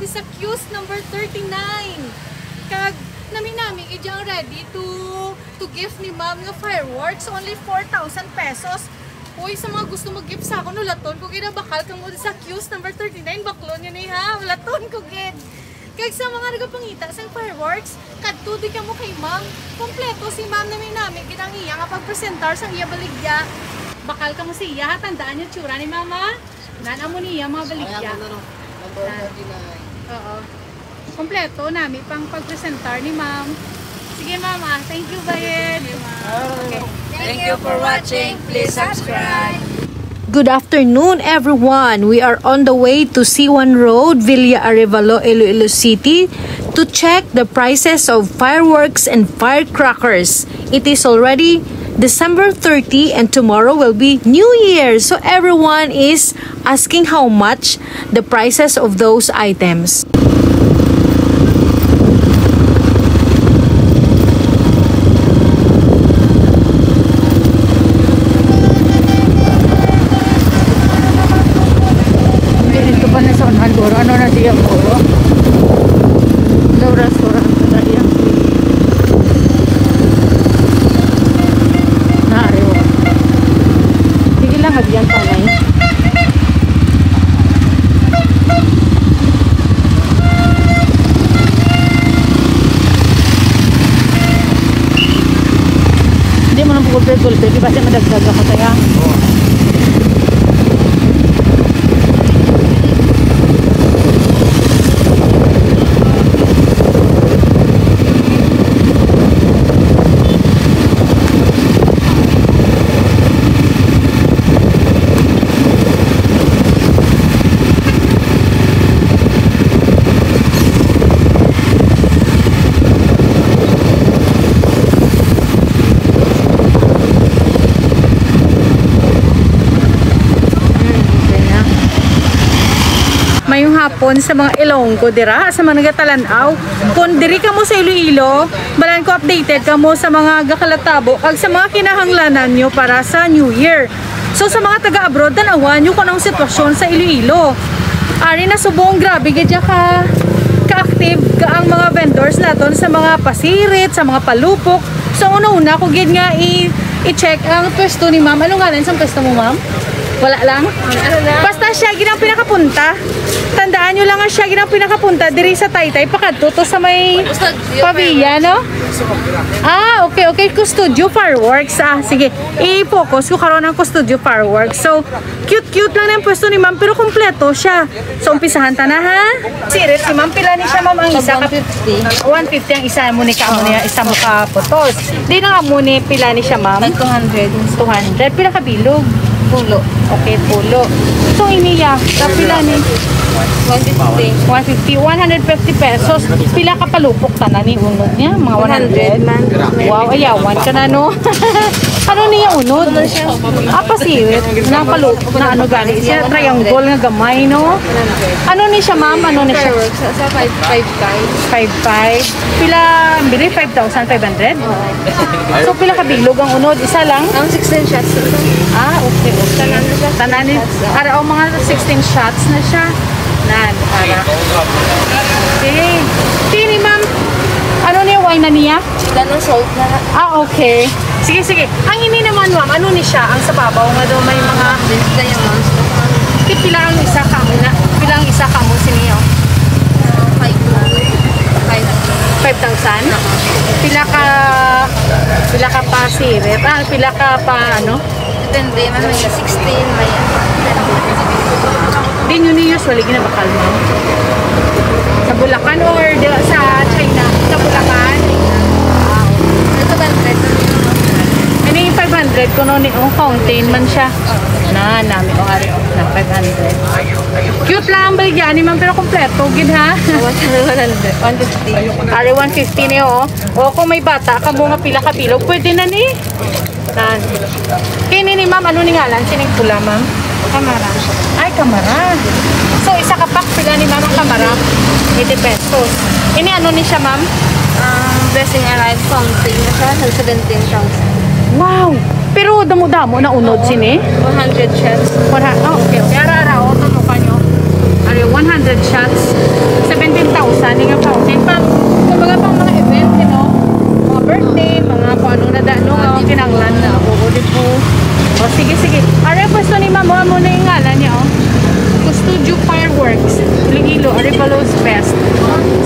di sa Q's number 39. Kag nami ijang ready to gift ni ma'am nga fireworks, only 4,000 pesos. Uy, sa mga gusto mag-gift sa ako, nulaton ko ginabakal ka mo sa Q's number 39, baklon yun ha, nulaton ko gid. Kag sa mga nagapangita sa fireworks, kadto di ka mo kay ma'am, kompleto si ma'am nami ginang iya nga pagpresentar sa iya baligya. Bakal ka mo siya, tandaan yung tsura ni mama. Nana mo niya mga baligya. Oo. Kompleto namin pang pagpresentar ni ma'am. Sige mama, thank you bayed. Okay. Thank you for watching. Please subscribe. Good afternoon, everyone. We are on the way to C1 Road, Villa Arevalo, Iloilo City to check the prices of fireworks and firecrackers. It is already December 30 and tomorrow will be New Year. So everyone is asking how much the prices of those items. Ano na siya po? Daw restaurant na siya. Naariwa. Sige lang, hadiyan pa na yun. Hindi mo nang pagulpe-gulpe. Di ba siya madagdag ako kaya? Mayong hapon sa mga Ilonggo dira, sa mga nagatalanaw. Kung diri ka mo sa Iloilo, balan ko updated ka mo sa mga gakalatabo kag sa mga kinahanglanan nyo para sa New Year. So sa mga taga-abroad, tanawan nyo kung anong sitwasyon sa Iloilo. Ari na subong grabe gadya ka-active ka ang mga vendors naton sa mga pasirit, sa mga palupok. So una-una ko gid nga i-check ang pwesto ni ma'am. Ano nga sa pwesto mo ma'am? Wala lang? Basta siya ginang pinakapunta. Tandaan nyo lang nga siya ginang pinakapunta diri sa Taytay pakadto to sa may pavilla, no? Ah, okay. Custodio Fireworks. Ah, sige. I-focus ko karon ang Custodio Fireworks. So, cute lang yung pwesto ni ma'am pero kompleto siya. So, umpisahan ta na ha. Sirit si ma'am, pila ni siya ma'am ang isa? 150. 150 ang isa mo ni ka mo niya, isa mo ka putos. Di na nga mo ni pila ni siya ma'am? 200. Pila ka bilog? Pulo. Okay, pulo. So, iniya. Kapila ni? 150. 150 pesos. Pila ka palupok ta na ni unod niya? Mga 100. Wow, ayawan ka na, no? Ano niya unod? Pasirit. Na palupok na ano gani. Siya triangle nga gamay, no? Ano ni siya, ma'am? Ano ni siya? Sa 5.5. 5.5. Pila, bili? 5,500? So, pila ka bilog ang unod? Isa lang? Ang 16 shots. Ah, okay. Tanan ara o mga 16 shots na siya. Nan, para. Okay. Tini ma'am. Ano niya wine na niya? Ganun salt na. Ah, okay. Sige. Ang ini naman ma'am, ano ni siya? Ang sa babaw nga daw may mga diamonds. Pila ang isa ka mo na? Pila ang isa ka mo siniyo? 5,000? Pila ka pa siret? Ah, pila ka pa ano? Depende, may 16, may Di nyo ni usually ginabakal mo? Sa Bulacan or sa China? Sa Bulacan? ito 500. Ano yung 500 kung ano yung fountain man siya? Namin o ari na 500. Cute lang ang baligyan ni ma'am pero kompleto gid ha. 150. Ari 150 niyo o kung may bata ka mo nga pila ka bilog pwede na ni. Kini ni ma'am ano ni ngalan sining pula ma'am? Kamara. Ay kamara. So isa ka pack pila ni ma'am ang kamara? 80 pesos. Ini ano ni siya ma'am? Blessing Arrive fountain na siya, 17,000. Wow! Pero damo-damo na unod sini? 100 shots. Okay. Ara, o, ito mo kanyo. Ari, 100 shots. Fireworks. Iloilo, Arevalos Fest.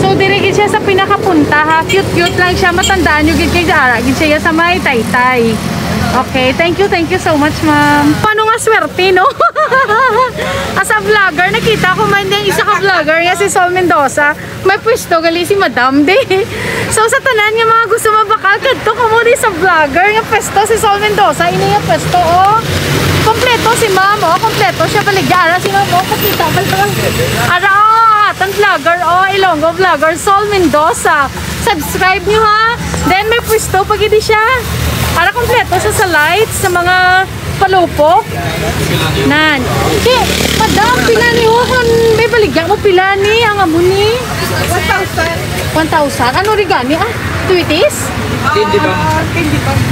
So, dirigid siya sa pinakapunta ha. Cute-cute lang siya. Matandaan nyo, gid kay Jara. Gid siya sa may Taytay. Okay, thank you so much, ma'am. Paano nga swerte, no? As a vlogger, nakita ko man yung isa ka vlogger nga si Sol Mendoza. May pwesto gali si Madam de. So sa tanan nga mga gusto mabakal kadto ko mo sa vlogger nga pwesto si Sol Mendoza. Ini nga pwesto oh. Kompleto si ma'am oh, kompleto siya baligara si ma'am oh, pakita bal pa lang. Ara tan vlogger oh, Ilonggo vlogger Sol Mendoza. Subscribe niyo ha. Then may pwesto pag hindi siya. Para kompleto siya sa lights, sa mga palupok. Nan. Di, madam, pila ni Johan. May baligyan mo pila ni, ang amo ni. 1,000. 1,000? Ano rigani? Ah, tweeties? Hindi ba?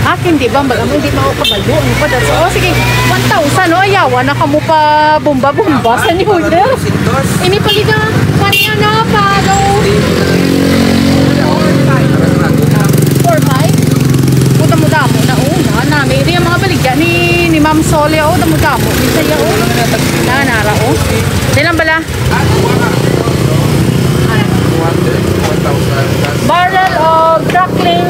Ah, hindi ba? Baga mo, hindi mo kabalo. Ano pa daw? Oh, sige. 1,000, no? Ayawa na ka mo pa bomba-bomba sa New Year. Ini paliga. Kanya na pa, no? 4,500? Damo na una namin ito yung mga baligya ni Ma'am Sole oh, damo bisaya oh nara oh dilang bala barrel of crackling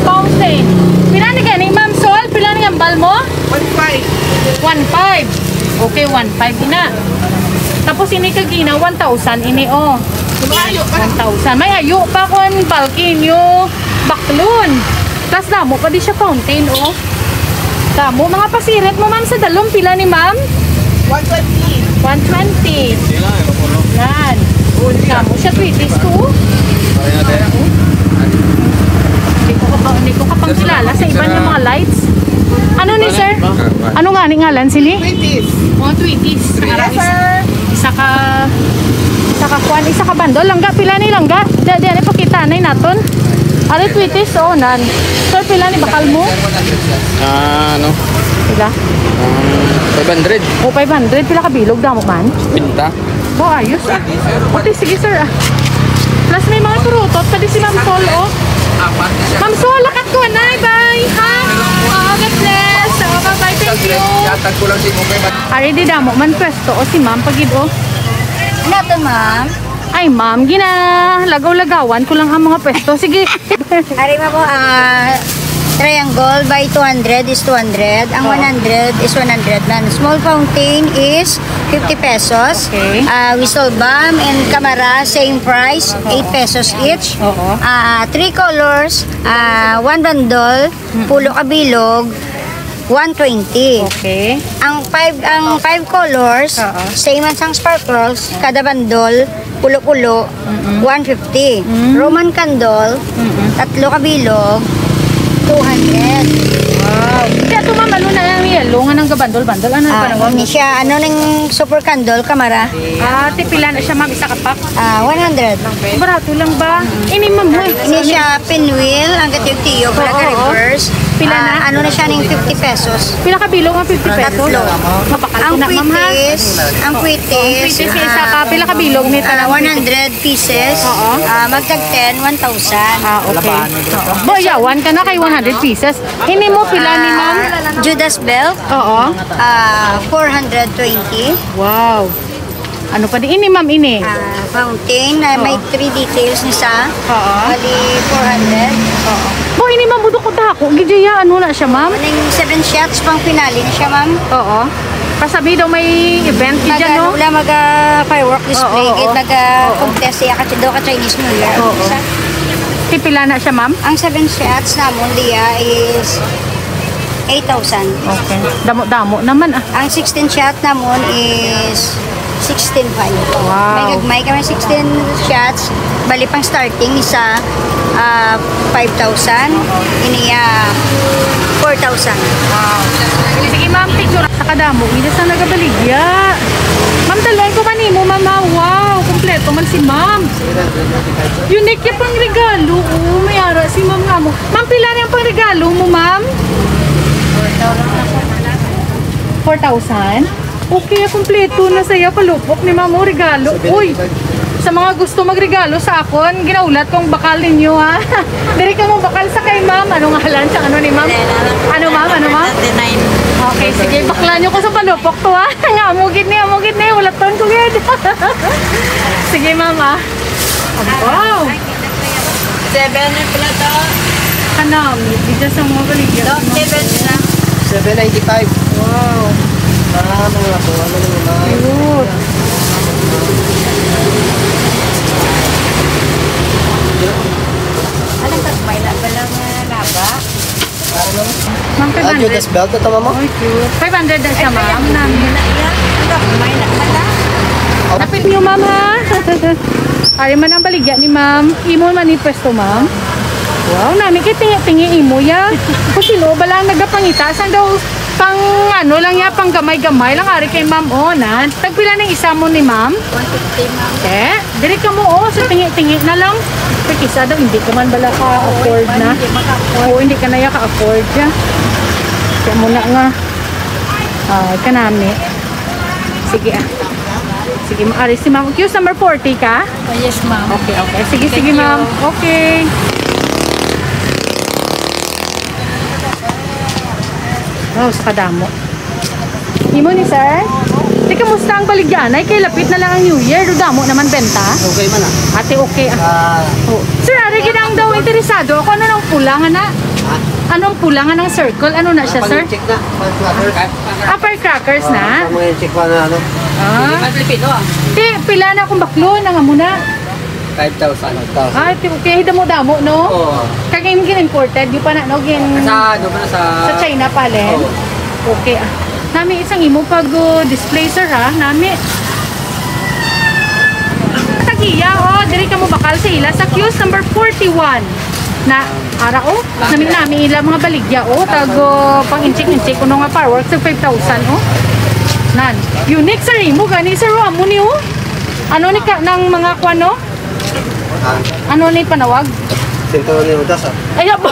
fountain pila ni gani Ma'am Sol pila ni ang bal mo 1,500 okay 1,500 ina tapos ini kagina 1,000 ini oh 1,000 may ayo pa kon balkin yung baklon. Plus damo pa di siya fountain oh. Damo mga pasiret mo ma'am sa dalom pila ni ma'am? 120. 120. Yan. Damo siya 20 to. Hindi ko kapang kilala sa iba niya mga lights. Ano ni sir? Ano nga ni ngalan sili? 20s. Mga 20s. Isa ka bandol langga pila ni langga. Di ano pakita na naton. Ari tweetis so nan. Sir pila ni bakal mo? Ano? Pila? 500. O 500 pila ka bilog damo man? Pinta. Oh ayos ah. Okay sige sir ah. Plus may mga turutot pwede si Ma'am Sol oh. Ma'am Sol lakat ko na bye. Ha. Oh, God bless. Oh, bye thank you. Yatag ko lang si Mukay. Ari di damo man pwesto o si Ma'am pagid oh. Ano to, ma'am? Ay ma'am lagaw-lagawan ko lang ang mga pwesto. Sige. Ari mo po, triangle by 200 is 200. Ang 100 is 100. Then small fountain is 50 pesos. Okay. Whistle bomb and camera, same price, 8 pesos each. Oo. 3 colors, 1 bandol, pulo kabilog, 120. Okay. Ang 5 colors, Oo. same as ang sparkles, kada bandol, pulo-pulo, 150. Roman candle, 3 kabilog, 200. Wow. Kaya ito ma'am, ano na yung yellow nga ng gabandol-bandol? Ano na panahon? Ini siya, ano ng super candle, kamera? Tipila na siya ma'am, isa kapak. 100. Barato lang ba? Ini ma'am, Ini siya pinwheel, ang katiyog-tiyog, para ka-reverse. Pila na? Ano na siya ng 50 pesos. Pila ka bilog ang 50 pesos? Tatlo. Mapakal Ang ko na ma'am ha? ang quitis, Quitis isa ka, pila ka bilog nito? 100 pieces. Oo. Magtag 10, 1,000. Okay. Boyawan ka na kay 100 pieces. Ini mo pila ni ma'am? Judas belt, Oo. 420. Wow. Ano pa din? Ini ma'am, ini. Fountain, may 3 details nisa. Oo. Bali, 400. Bo, ini ma'am, budok ko tako. Gidya, ano na siya ma'am? Maning 7 shots pang finale na siya, ma'am. Oo. Pasabi daw may event dyan, no? Wala firework display, Oo, oo. contest siya ka Chinese New Year. Oo. Tipila na siya ma'am? Ang 7 shots namon diya is 8,000. Okay. Damo-damo naman ah. Ang 16 shot namon is 16,500. Wow. May gagmay kami 16 shots. Bali pang starting isa 5,000. Iniya 4,000. Wow. Sige ma'am, picture sa kadamo. Hindi sa nagabaligya. Ma'am, talon ko kanimo ma'am. Wow, kompleto man si ma'am. Unique yung pang regalo. Oh, mayara si ma'am nga mo. Ma'am, pila na yung pang regalo mo ma'am? 4,000? Okay, kompleto na saya palupok ni ma'am o regalo. Uy, sa mga gusto magregalo sa akon, ginaulat kong bakal ninyo ha. Dari ka mo bakal sa kay ma'am. Ano nga halan sa ano ni ma'am? Ano ma'am? Ano ma'am? Okay, sige. Bakla nyo ko sa palupok to ha. Nga, amugid ni. Ulat ton ko gid. Sige, mama. Wow! 7 na pala to. Kanami. Dito sa mga baligya. 7 na. 795. Wow. Ah, mga po. Ano naman? Good. Alam ka, may na pala nga laba. Ma'am, Ah, Judas 500. belt ito, mama? Oh, cute. 500 na siya, ma'am. Namin. May na pala. Lapit niyo, ma'am, ha? Ari man ang baligya ni ma'am. Imo man ni pwesto, ma'am. Wow, nami kay tingi-tingi imo ya. Kasi lo bala nagapangita sang daw pang ano lang ya, pang gamay-gamay lang ari kay ma'am oh na. Tagpila ng isa mo ni ma'am? 150 ma'am. Diri ka mo oh, sa tingi-tingi na lang. Kay kisa daw hindi ka man bala ka afford na. Oo, hindi ka na ya ka-afford ya. Kaya muna nga. Kanami. Sige ah. Sige, maaari si ma'am. Queues number 40 ka? Oh, yes ma'am. Okay, okay. Sige, Thank sige you. ma'am. Okay. Wow, sa kadamo. Imo ni sir? Di kamusta ang baligyan? Ay, kay lapit na lang ang New Year. Damo naman benta. Okay man ah. Ate, okay ah. Ah, Oh. Sir, ari ginang daw interesado. Ako ano nang pula nga na? Anong pula nga ng circle? Ano na siya, sir? check na. Firecrackers na? Check pa na ano. Ah. Pilipino ah. Di, pila na akong baklo na nga muna. 5,000. Ah, okay, damo-damo, no? Oo. Kaging gin-imported, di pa na, no? Ano ba sa... Sa China pala. Okay, ah. Nami isang imo pag display, sir, ha? Nami. Tagiya, oh, diri ka mo bakal sa ila sa queues number 41. Na, ara, oh, nami ila mga baligya, oh, tag pang inchik-inchik, kuno nga fireworks, sa 5,000, oh. Nan. Unique, sir, imo, gani, sir, oh, amo ni, oh. Ano ni ka, ng mga kwano? Ano ni panawag? Sinto ni Udas ah. Ay, abo.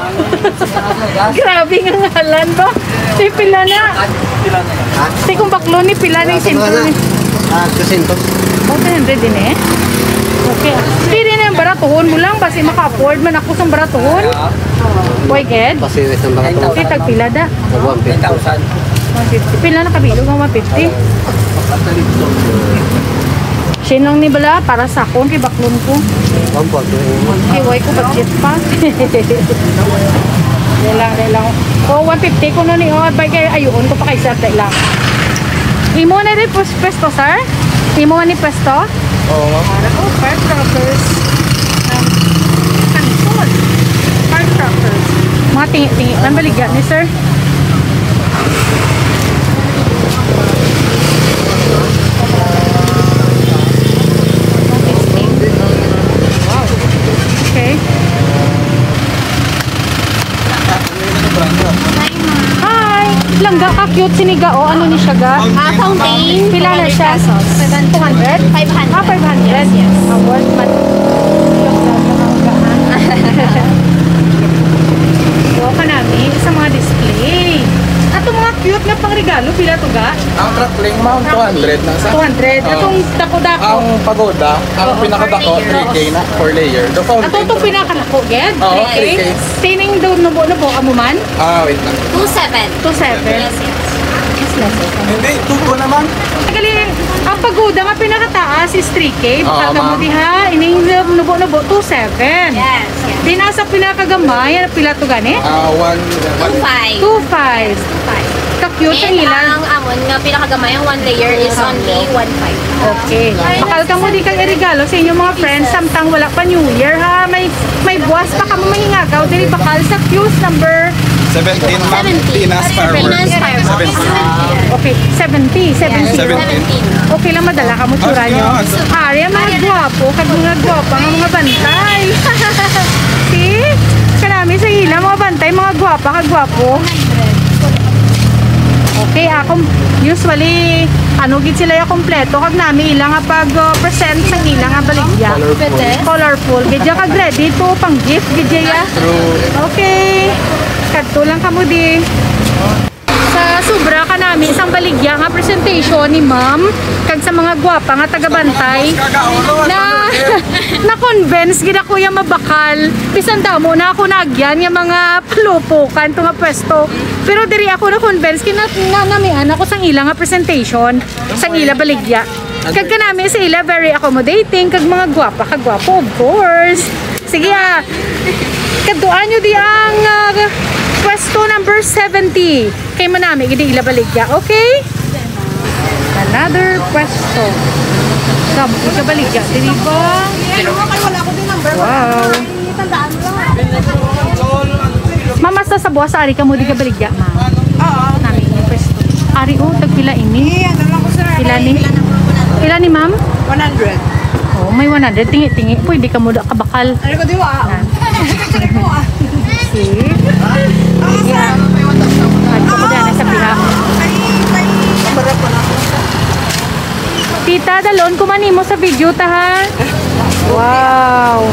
Grabe nga ngalan ba? Si pila na. Si kung baklo ni pila na yung sentro ni. Ah, 200. Oh, 300 din eh. Okay. Hindi rin yung baratuhon mo lang. Basi maka-afford man ako sa baratuhon. Boy, Ged. Pasiwis ng mga Okay, tagpila da. 1,000. 150. Pila na kabilog ang 150. Sinong ni bala para sa akon kay baklon ko. 1,000. Iway ko budget pa. Dala. Oh, 150 ko no ni oh, bay kay ayun ko pa kay sir dai lang. Imo na rin pwesto, sir? Imo ni pwesto? Oo. Oh, firecrackers. Kansol. Firecrackers. Mga tingi-tingi lang baligyan ni sir. Okay. Hi! Langga ka cute siniga o ano ni siya ga? Fountain. Pila na siya? 200? 500. 500? Yes. Award man. So, kanami sa mga display. Ato mga cute nga pang regalo, pila to ga? Ang crackling mount 200 na sa 200. Atong dako-dako. ang pagoda, ang pinakadako 3K na per layer. The Ato fountain. itong pinakalako, Ged? Oo, 3K? 3K. Tining daw nubo-nubo amo man? Wait lang. 27. 2.7. Yes, yes. Mas less. Hindi, tubo naman. Gali, ang pagoda nga pinakataas is 3K. Baka Oo, mo ma'am. diha, ining nubo-nubo 2.7. Yes, yes. Di nasa pinakagamay, ano pila to gani? 25. 2.5. Ka-cute ang And ilan. ang amon nga pinakagamay ang 1 layer is only 1.5. Okay. Bakal ka mo di kang irigalo sa inyong mga friends samtang wala pa New Year ha. May buwas pa ka mo mahingagaw. Dili bakal sa queues number 17 ma'am. 70. Pinas fireworks. Pinas fireworks. 70. okay, 70. 70. 17. Okay lang madala ka mo tsura nyo. Ari, ang mga gwapo, kag mga gwapo, ang mga bantay. See? Karami sa hila, mga bantay, mga gwapa, kag gwapo. Okay, ako usually ano gid sila ya kompleto kag nami ilang nga pag present sang ilang nga baligya. Colorful. Gid ya kag ready to pang gift gid ya. Okay. Kadto lang kamo di. Sa sobra ka nami isang baligya nga presentation ni ma'am kag sa mga gwapa nga taga-bantay na na-convince gid ako ya mabakal bisan damo na ako nagyan nga mga palupukan to nga pwesto pero diri ako na-convince kina namian ako sang ilang nga presentation sang ila baligya Kag kanami sila very accommodating, kag mga gwapa, kag gwapo, of course. Sige kaduan nyo di ang pwesto number 70. Kay manami, gidi ila baligya, okay? Another pwesto. Kamu, ika baligya, di ba? Wow. Mama, sa buwas, ari ka mo di ka baligya, ma. Oo. Namin yung pwesto. Ari, tagpila ini. Pila ni? Pila ni, ma'am? 100. Oh, may 100. Tingi-tingi. Pwede ka mo da kabakal. Ano ko diwa? See? Yeah. At ko dyan sa piha. Tita, dalon kumani mo sa video ta ha. Wow.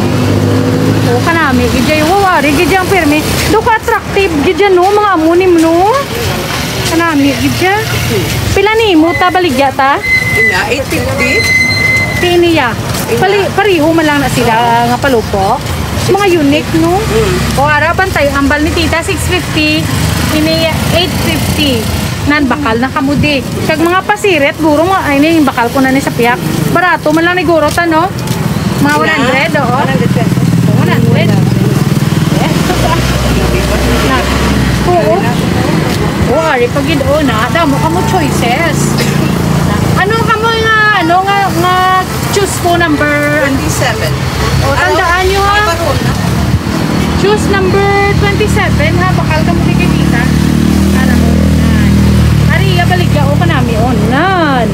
O kanami, gidya yung wawari, gidya ang pirmi. Do ka attractive, gidya no, mga amunim no. Kanami, gidya. Pila ni mo ta baligya ta? Ina, 850. Piniya. Pariho man lang na sila nga palupo. Mga unique no. O harapan tayo, ambal ni tita 650, ini 850. Nan bakal na kamudi. Kag mga pasiret, guro mo, ay na yung bakal ko na ni sa piyak. Barato man lang ni guro ta no. Mga 100 oo. 100. Yes. Na. Oo. Oo, ari pagid o na, damo ka mo choices. Ano ka mo nga choose po number 27. o tandaan nyo ha. Choose number 27 ha. Bakal ka mo di kay tita. Ano mo? Ariya baligya o kanami o nan.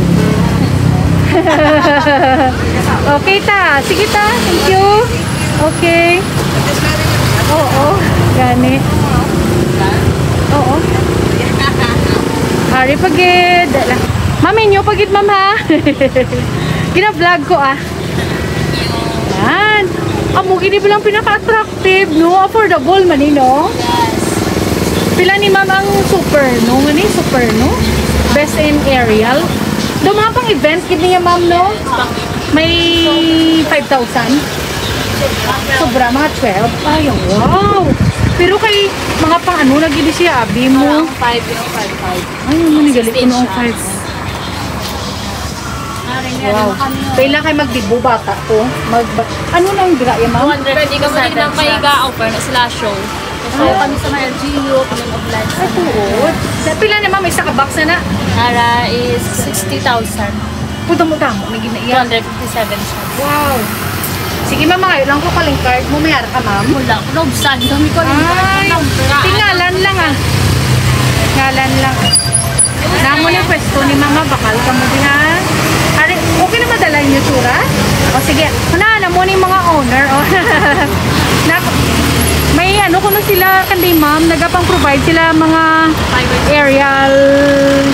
Okay ta. Sige ta. Thank you. Okay. Oo. Gani. Oo. Hari pagid. Mami nyo pagid ma'am ha. Gina-vlog ko Yan. Amo gini bilang pinaka-attractive no. Affordable man no. Pila ni ma'am ang super no. Ngani super no. Best in aerial. Do mga pang event gini niya ma'am no. May 5,000. Sobra mga 12. Ay wow. Pero kay mga pang ano na gini siya abi mo. 5, 5. Ay manigali ko noong 5. Wow. Pila kay magdibo bata ko. Ano nang gira ya ma'am? 200. Pwede ka mo din ng may ga-offer na sila show. So, kami sa mga LGU, kami mag-vlog. Ay tuod. Pila na ma'am, isa ka box na na. Nara is 60,000. Punta mo tamo, may ginaiya. 257 siya. Wow. Sige ma'am, ngayon lang ko kaling card mo. Mayara ka ma'am. Wala ko nabsan. Dami ko Ay, tingalan lang Ngalan lang. Namo ni pwesto ni mama, bakal ka mo din ha. Ari, okay na madala yung tsura? O sige, na mo ni mga owner. May ano ko na sila kandi ma'am, nagapang-provide sila mga aerial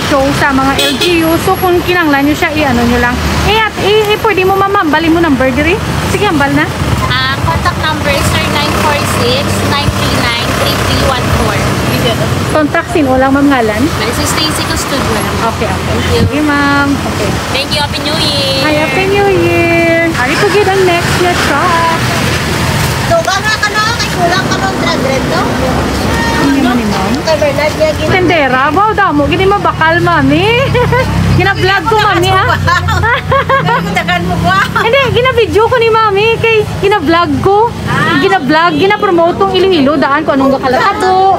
show sa mga LGU. So kung kinanglan nyo siya, i-ano nyo lang. Pwede mo ma'am, bali mo number diri. Sige, ambal na. Contact number is 0946-939-3314. Contact sino lang ma'am ngalan? This is Stacy Custodio. Okay. Thank you. Sige ma'am. Okay. Thank you. Happy New Year. Ay, Happy New Year! Ari po gid ang next na truck. Duga nga ka no, kay kulang ka ng 300 no? Ano naman ni ma'am? Kay Bernard niya gina. Tendera, wow damo, gini mabakal mami. Gina-vlog ko mami ha. Dagan mo ba? Hindi, gina-video ko ni mami kay gina-vlog ko. Gina-vlog, gina-promote tong Iloilo daan ko anong gakalatapo.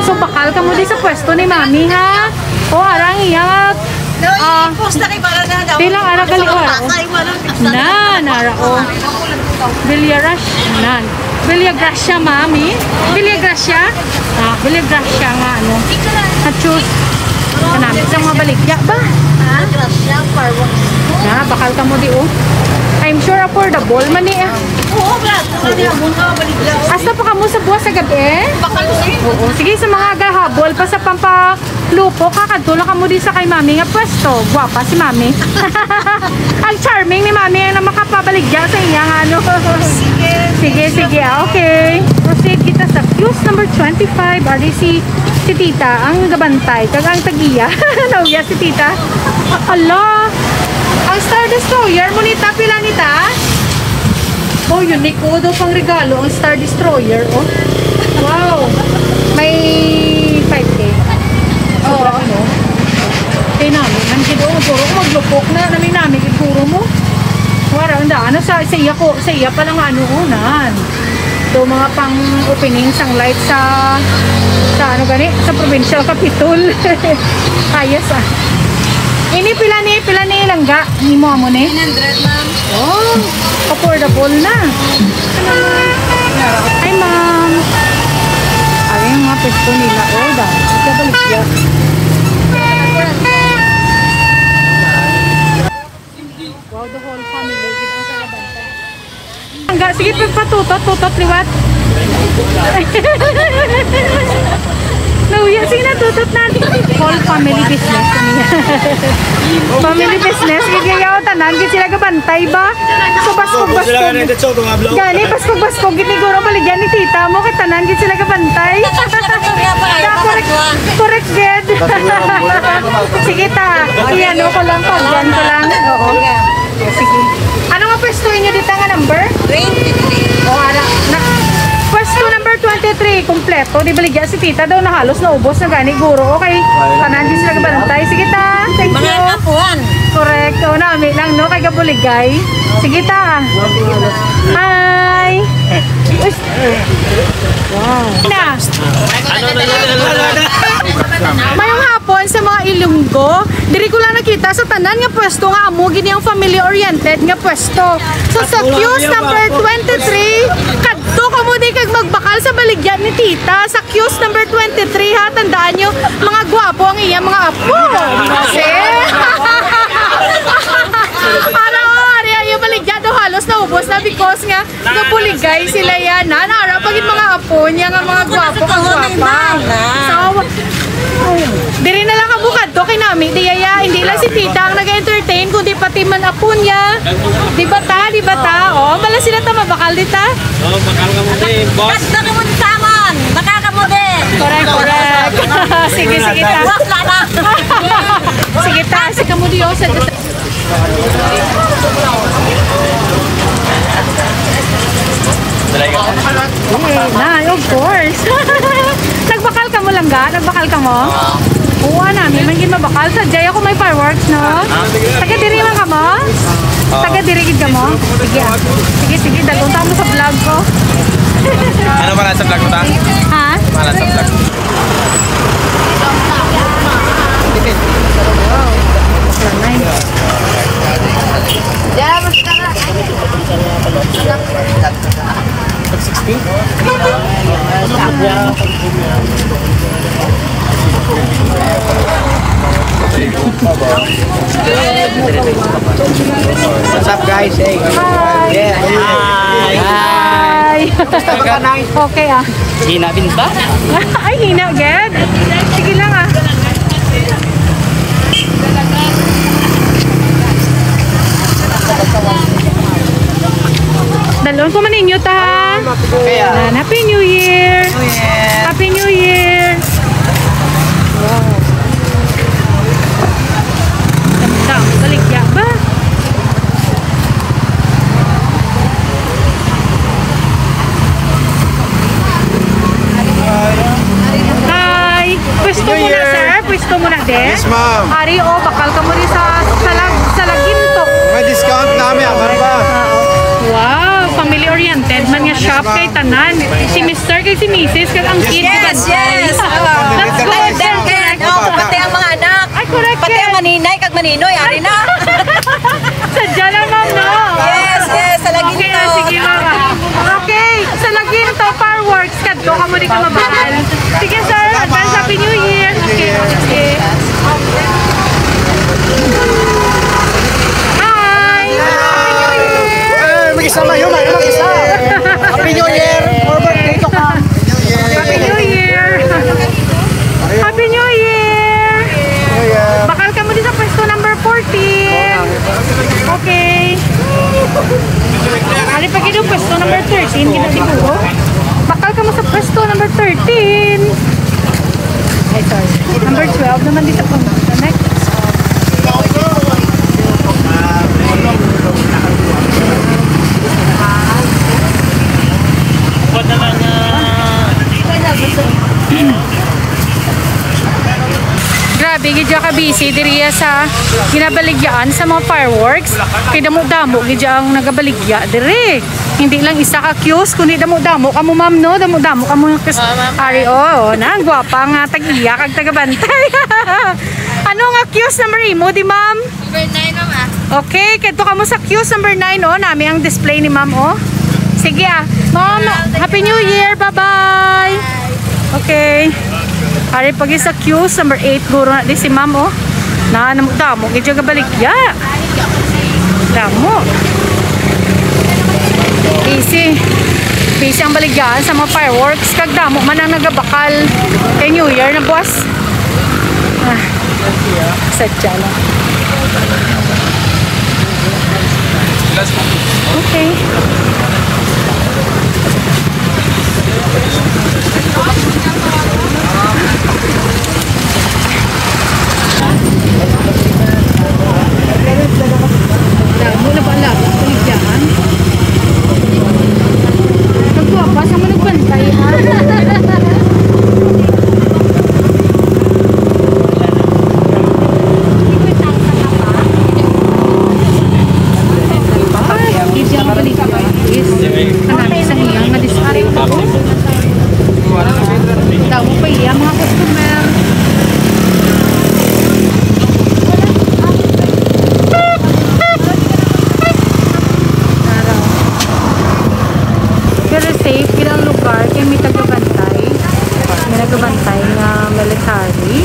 So bakal ka mo di sa pwesto ni mami ha. O arang iya. No, i-post na kay para na daw. Bilang ara gali o. Nara o. Villarush nan. Villagracia mami. Villagracia. Villagracia nga ano. Na-choose. Kanami sa mga baligya ba? Gracia, fireworks. Bakal ka mo di o. I'm sure affordable man eh. Oo, brad. Hindi mo nga baligla. Asta pa ka mo sa buwas sa gabi? Bakal eh. Oo. Sige sa mga gahabol pa sa pampalupo, kakadto ka mo di sa kay mami nga pwesto. Guwapa si mami. Ang charming ni mami ang makapabaligya sa iya nga ano. Sige. Okay. Proceed kita sa fuse number 25. Ari si tita ang gabantay. Kag ang tagiya. Nauya si tita. Ala. Ang Star Destroyer mo nita pila nita? Oh, unique ko daw pang regalo ang Star Destroyer. Oh. Wow. May 5K. Oh, ano? kay namin. Nandiyo doon, puro ko maglupok na namin namin ituro mo. Wala, ano sa iya pa lang ano unan. So, mga pang-opening sang light sa ano gani? Sa provincial capitol. Kayas ah. Ini pila ni langga. Ni mo amo ni? 100, ma'am. Oh, affordable na. Hi, ma'am. Ay, yung mga pesto nila. Oh, dahil. Ika balik yan. Wow, the whole family. Gitang sa labantay. Langga, sige, pagpatutot, liwat. Nauya, sige na, tutot natin. Whole family business. Family business, gigayaw tanan, gid sila gabantay ba? So, baskog. Gani, baskog, gitiguro baligyan ni tita mo, kay tanan, gid sila gabantay. Correct, gid. Sige ta, iyan ko lang, pagyan ko lang. Oo. Sige. Ano nga pwestuhin nyo dito nga number? 23. O, pwesto number 23, kompleto. Di baligya si tita daw na halos naubos na gani guro. Okay, tanan din sila kabantay. Sige ta, thank you. Mga kapuan. Correct. O, namin lang, no? Kay kabuligay. Sige ta. Hi. Wow. Na. Mayong hapon sa mga Ilonggo, diri ko lang nakita sa tanan nga pwesto nga amo gini ang family oriented nga pwesto. So sa queues number 23, kadto kamo di kag magbakal sa baligyan ni tita. Sa queues number 23 ha, tandaan nyo, mga gwapo ang iyang mga apo. Kasi ano, yung baligyan do halos naubos na because nga napuligay sila yan. Naara pagin mga apo niya nga mga gwapo kang gwapa. So, diri na lang kabukad to kay nami diyaya, hindi lang si tita ang nag-entertain kundi pati man apo niya. Di ba ta? Oh, mala sila ta mabakal dita. Oh, bakal ka mo din, boss. Basta ka mo sa amon. Baka ka mo din. Correct. Sige ta. Wala na. Sige ta, si kamo diyo sa na, of course. Nagbakal ka mo lang ga? Nagbakal ka mo? Oo, namin. Man gin mabakal. Sa Jaya ko may fireworks, no? Taga-diri man ka mo? Taga-dirigid ka mo? Sige, ah. Sige. Dalawang taon mo sa vlog ko. Ano ba nasa vlog mo ta? Ha? Ano sa vlog? What's up, guys? Hey. Hi! Yeah. Hi! Okay, ah. Hina binta? Ay, hina, Ged. Sige lang, ah. Dalon ko man ninyo ta. Happy New Year. Happy New Year. Wow. Ganda, baligya ba? Hi. Pwesto mo na, sir. Pwesto mo na, din. Yes, ma'am. Ari, oh, bakal ka mo rin sa laginto. May discount namin, aman ba? Wow, family oriented man nga shop kay tanan. Si Mr. kay si Mrs. kay ang kid. Yes. That's good. Pati ang mga anak. Ay, correct. Pati ang maninay kag maninoy. Ari na. Sadya lang, ma'am, no? Yes. Sa lagi Okay, nito. sige, ma'am. Okay, sa laginto, fireworks. Kadto ka mo di ka mabahal. Sige, sir. Advance Happy New Year. Okay. Hi! Happy New Year! Mag-isama yun, mag-isa. Happy New Year! More birthday to come. Happy New Year! Happy New Year! Bakal ka mo din sa pwesto number 14. Okay. Ano pa gino pwesto number 13? Kinasiguro. Bakal ka mo sa pwesto number 13. Ay, sorry. Number 12 naman dito po. Next. Grabe grabe gidya ka busy diriya sa ginabaligyan sa mga fireworks. Kay damo-damo gidya ang nagabaligya dire. Hindi lang isa ka queues kundi damo-damo kamo ma'am no, damo-damo kamo ari na ang gwapa nga tag-iya kag taga-bantay. Ano nga queues number mo di ma'am? Number 9 mama. Okay, kito kamo sa queues number 9 nami ang display ni ma'am Sige ma'am, Happy New Year, bye-bye. Okay. Ari pagi sa queues number 8 guro na di si ma'am na damo gidya ga baligya. Damo. Busy ang baligyan sa mga fireworks kag damo man ang nagabakal kay New Year na buwas. Sadya lang. Okay. Damo na pala baligyan. Nagwapa sa mga nagbantay nga military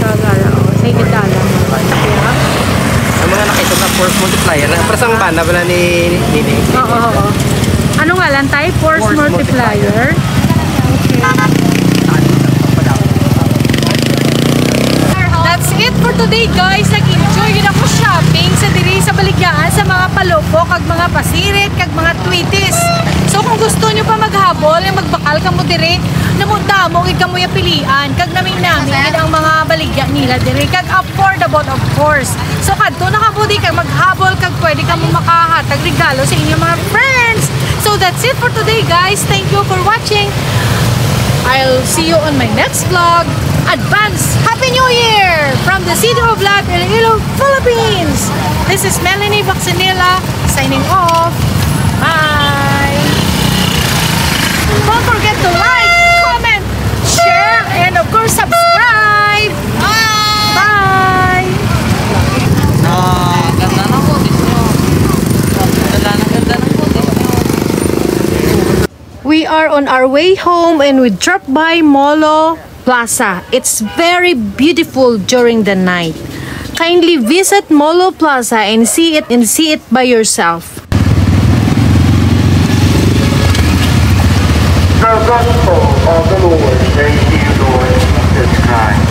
kagara sa higdala Ang mga nakita sa force multiplier, parang banda pala ni Nini. Oo. Ano nga lang tayo? Force multiplier. That's it for today guys. Nag-enjoy yun ako shopping sa diri sa baligyan sa mga palupok kag mga pasirit kag mga tweeties. So kung gusto nyo pa maghabol, magbakal ka mo diri, namundamo gid kamo ya pilian kag namin ang mga baligya nila diri kag affordable of course. So kadto na kamo di kag maghabol kag pwede kamo makahatag regalo sa inyong mga friends. So that's it for today guys. Thank you for watching. I'll see you on my next vlog. Advance Happy New Year from the city of Vlog, Iloilo, Philippines. This is Melanie Vaccinilla signing off. Bye. Don't forget to like, comment, share, and of course subscribe. Bye. Ganda ng kutis nyo. Ganda ng kutis nyo. We are on our way home and we dropped by Molo Plaza. It's very beautiful during the night. Kindly visit Molo Plaza and see it by yourself. The gospel of the Lord. Thank you, Lord Jesus Christ.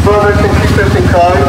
Brothers and sisters in Christ,